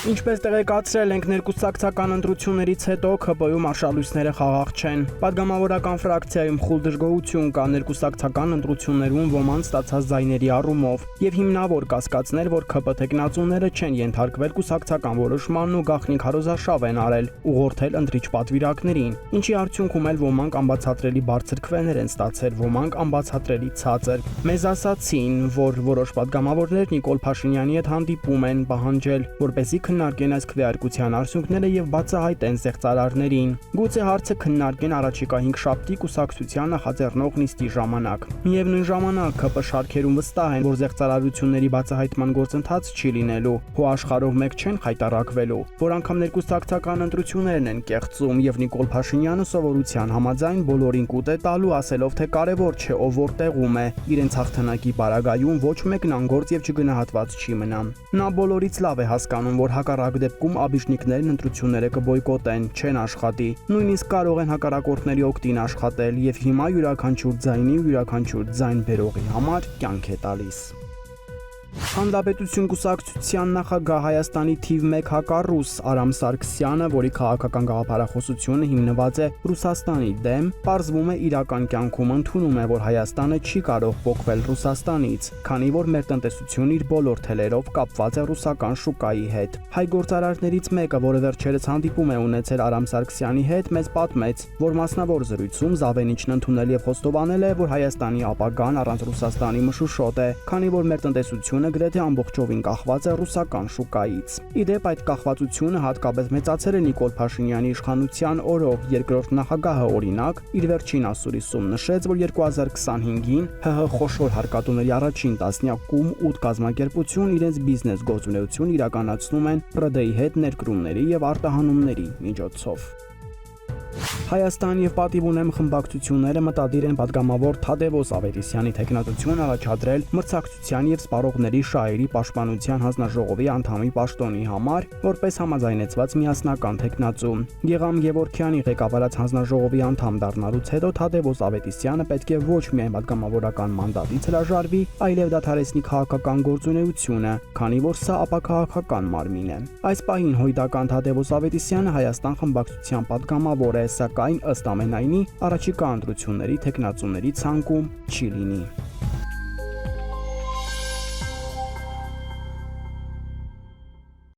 Ինչպես տեղեկացրել ենք, ներկուսակցական ընտրություններից հետո ՔՊ-ում արշալույսները խաղաղ չեն։ Պատգամավորական ֆրակցիայում խուլ դժգոհություն կա ներկուսակցական ընտրություններում ոմանց ստացած ձայների առումով եւ հիմնավոր կասկածներ, որ ՔՊ տեխնացուները չեն ենթարկվել կուսակցական որոշմանն ու գաղտնի քարոզարշավ են արել, ուղղորդել ընտրիչ պատվիրակներին, ինչի արդյունքում էլ ոմանք անբացատրելի բարձր քվեներ են ստացել, ոմանք անբացատրելի ցածր։ Մեզ ասացին, որ որոշ պատգամավորներ Նիկոլ Փաշինյանի հետ հանդիպում են պահանջել, որպեսզի քննարկեն այս քվեարկության արդյունքները եւ բացահայտեն զեղծարարներին։ Գուցե հարցը քննարկեն առաջիկա 5 շաբթի կուսակցության նախաձեռնող նիստի ժամանակ։ Միևնույն ժամանակ ՔՊ շարքերում վստահ են, որ զեղծարարությունների բացահայտման գործընթաց չի լինելու, հո աշխարհով մեկ չեն խայտարակվելու, որ անգամ ներկուսակցական ընտրություններն են կեղծում եւ Նիկոլ Փաշինյանը սովորության համաձայն բոլորին կուտ է տալու, ասելով թե կարևոր չէ ով որտեղում է, իրենց հաղթանակի պարագայում ոչ մեկն անգործ եւ չգնահատված չի մնա։ Նա բոլորից լավ է հասկանում, որ հակառակ դեպքում աբիժնիկներն ընտրությունները կբոյկոտեն, չեն աշխատի, նույնիսկ կարող են հակառակորդների օգտին աշխատել եւ հիմա յուրաքանչյուր ձայնի ու յուրաքանչյուր ձայն բերողի համար կյանք է տալիս։ Հանրապետություն կուսակցության նախագահ Հայաստանի թիվ 1 հակառուս Արամ Սարգսյանը, որի քաղաքական գաղափարախոսությունը հիմնված է Ռուսաստանի դեմ, պարզվում է իրական կյանքում ընդունում է, որ Հայաստանը չի կարող փոխվել Ռուսաստանից, քանի որ մեր տնտեսությունն իր բոլոր թելերով կապված է ռուսական շուկայի հետ։ Հայ գործարարներից մեկը, որը վերջերս հանդիպում է ունեցել Արամ Սարգսյանի հետ, մեզ պատմեց, որ մասնավոր զրույցում Զավենիչն ընդունել եւ խոստովանել է, որ Հայաստանի ապագան առանց Ռուսաստանի մշուշոտ է, քանի որ մեր տնտեսությունը գրեթե ամբողջովին կախված է ռուսական շուկայից։ Իդեպ այդ կախվածությունը հատկապես մեծացել է Նիկոլ Փաշինյանի իշխանության օրով, երկրորդ նախագահը օրինակ իր վերջին ասուլիսում նշեց, որ 2025-ին ՀՀ խոշոր հարկատուների առաջին տասնյակում 8 կազմակերպություն իրենց բիզնես գործունեություն իրականացնում են ՌԴ-ի հետ ներկրումների եւ արտահանումների միջոցով։ Հայաստան եւ Պատիվ ունեմ խմբակցությունները մտադիր են պատգամավոր Թադևոս Ավետիսյանի թեկնածություն առաջադրել մրցակցության եւ սպառողների շահերի պաշտպանության հանձնաժողովի անդամի պաշտոնի համար, որպես համաձայնեցված միասնական թեկնածու։ Գեգամ Գևորգյանի ղեկավարած հանձնաժողովի անդամ դառնալուց հետո Թադևոս Ավետիսյանը պետք է ոչ միայն պատգամավորական մանդատից հրաժարվի, այլև դադարեցնի քաղաքական գործունեությունը, քանի որ սա ապաքաղաքական մարմին է։ Այս պահին հույդական Թադևոս Ավետիսյանը Հայաստան խմբակցության պատգամավոր է, սակայն ըստ ամենայնի առաջիկա ընտրությունների թեկնածուների ցանկում չի լինի։